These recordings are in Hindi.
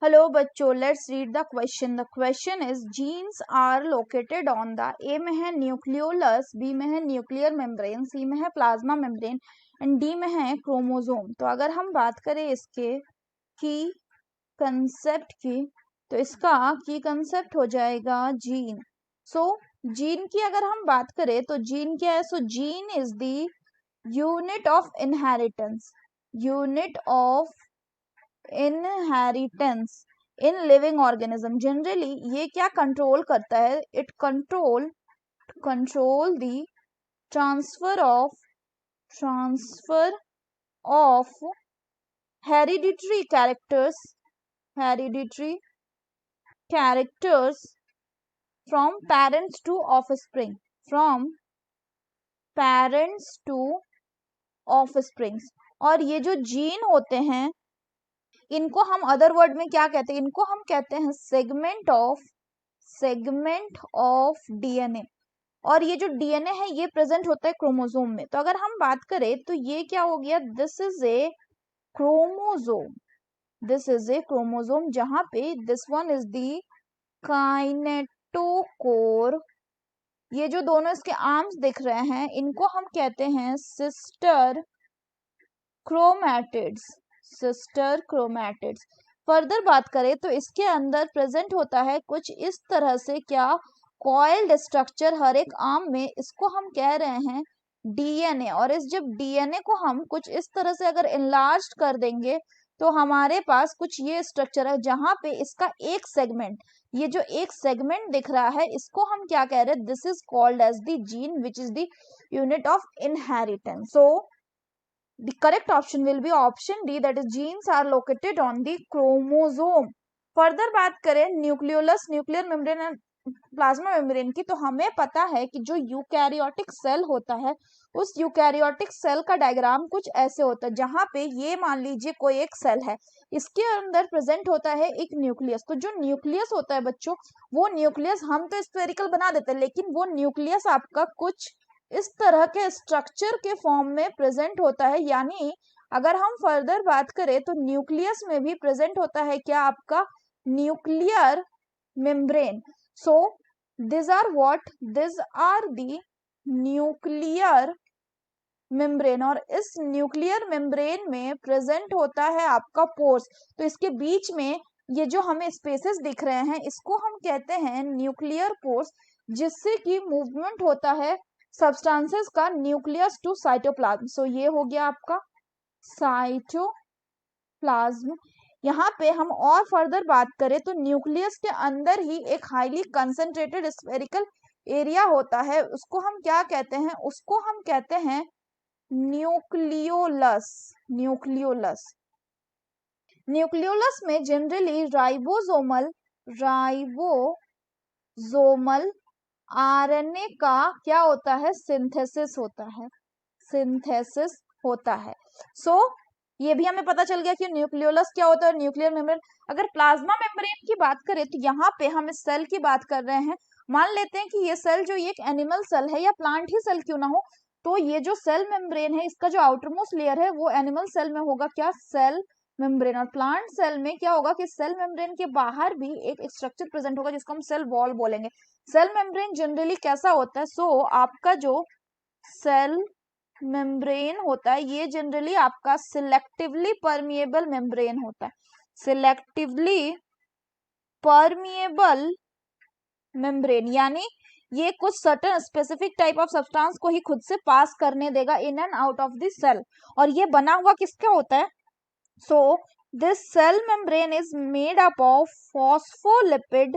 हेलो बच्चों, let's read the question. The question is genes are located on the a में है न्यूक्लियोलस, बी में है न्यूक्लियर मेम्ब्रेन, सी में है प्लाज्मा मेम्ब्रेन एंड डी में है क्रोमोसोम. तो अगर हम बात करें इसके की कंसेप्ट की, तो इसका की कंसेप्ट हो जाएगा जीन. सो जीन की अगर हम बात करें तो जीन क्या है? So gene is the unit of inheritance, unit of inheritance in living organism. Generally ये क्या कंट्रोल करता है? It control the transfer of hereditary characters from parents to offspring, और ये जो जीन होते हैं इनको हम अदर वर्ड में क्या कहते हैं? इनको हम कहते हैं सेगमेंट ऑफ डीएनए. और ये जो डीएनए है ये प्रेजेंट होता है क्रोमोसोम में. तो अगर हम बात करें तो ये क्या हो गया? दिस इज ए क्रोमोसोम, जहां पे this one is the kinetochore. ये जो दोनों इसके आर्म्स दिख रहे हैं इनको हम कहते हैं सिस्टर क्रोमैटिड्स. फर्दर बात करें तो इसके अंदर प्रेजेंट होता है कुछ इस तरह से, क्या? कॉइल्ड स्ट्रक्चर हर एक आर्म में. इसको हम कह रहे हैं डीएनए. और इस जब डीएनए को हम कुछ इस तरह से अगर इनलार्ज कर देंगे तो हमारे पास कुछ ये स्ट्रक्चर है जहां पे इसका एक सेगमेंट, ये जो एक सेगमेंट दिख रहा है इसको हम क्या कह रहे हैं? This is called as the gene which is the unit of inheritance. So the correct option will be option D, that is genes are located on the chromosome. Further बात करें nucleolus, nuclear membrane and plasma membrane की, तो हमें पता है कि जो यूकैरियोटिक सेल होता है उस यूकैरियोटिक सेल का डायग्राम कुछ ऐसे होता है, जहां पे ये मान लीजिए कोई एक सेल है, इसके अंदर प्रेजेंट होता है एक न्यूक्लियस. तो जो न्यूक्लियस होता है बच्चों, वो न्यूक्लियस हम तो स्फेरिकल बना देते हैं, लेकिन वो न्यूक्लियस आपका कुछ इस तरह के स्ट्रक्चर के फॉर्म में प्रेजेंट होता है. यानी अगर हम फर्दर बात करें तो न्यूक्लियस में भी प्रेजेंट होता है क्या? आपका nuclear membrane. So this are the nuclear membrane. और इस न्यूक्लियर मेम्ब्रेन में प्रेजेंट होता है आपका पोर्स. तो इसके बीच में ये जो हमें स्पेसेस दिख रहे हैं इसको हम कहते हैं न्यूक्लियर पोर्स, जिससे कि मूवमेंट होता है सब्सटेंसेस का न्यूक्लियस टू साइटोप्लाज्म. सो ये हो गया आपका साइटोप्लाज्म. यहाँ पे हम और फर्दर बात करें तो न्यूक्लियस के अंदर ही एक हाईली कंसंट्रेटेड स्फेरिकल एरिया होता है. उसको हम क्या कहते हैं? उसको हम कहते हैं न्यूक्लियोलस में जनरली राइबोसोमल आरएनए का क्या होता है? सिंथेसिस होता है. सो ये भी हमें पता चल गया कि न्यूक्लियोलस क्या होता है, न्यूक्लियर मेम्ब्रेन. अगर प्लाज्मा मेम्ब्रेन की बात करें तो यहाँ पे हम इस सेल की बात कर रहे हैं. मान लेते हैं कि ये सेल जो ये एक एनिमल सेल है या प्लांट ही सेल क्यों ना हो, तो ये जो सेल मेम्ब्रेन है इसका जो आउटरमोस्ट लेयर है वो एनिमल सेल में होगा क्या? Cell membrane. और प्लांट सेल में क्या होगा कि सेल मेम्ब्रेन के बाहर भी एक स्ट्रक्चर प्रेजेंट होगा जिसको हम सेल वॉल बोलेंगे. सेल मेम्ब्रेन जनरली कैसा होता है? सो आपका जो सेल मेम्ब्रेन होता है ये जनरली आपका सिलेक्टिवली परमिएबल मेम्ब्रेन होता है. सिलेक्टिवली परमिएबल मेम्ब्रेन यानी ये कुछ certain specific type of substance को ही खुद से पास करने देगा in and out of the cell. और ये बना हुआ किसका होता है? So this cell membrane is made up of phospholipid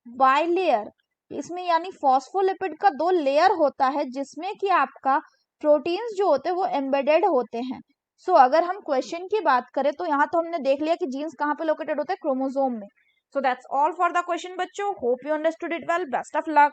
bilayer. इसमें यानी फॉस्फोलिपिड का 2 लेयर होता है जिसमें कि आपका प्रोटीन्स जो होते हैं वो एम्बेडेड होते हैं. सो अगर हम क्वेश्चन की बात करें तो यहाँ तो हमने देख लिया कि जीन्स कहाँ पे लोकेटेड होता है? क्रोमोसोम में. So that's all for the question बच्चों. Hope you understood it well. Best of luck.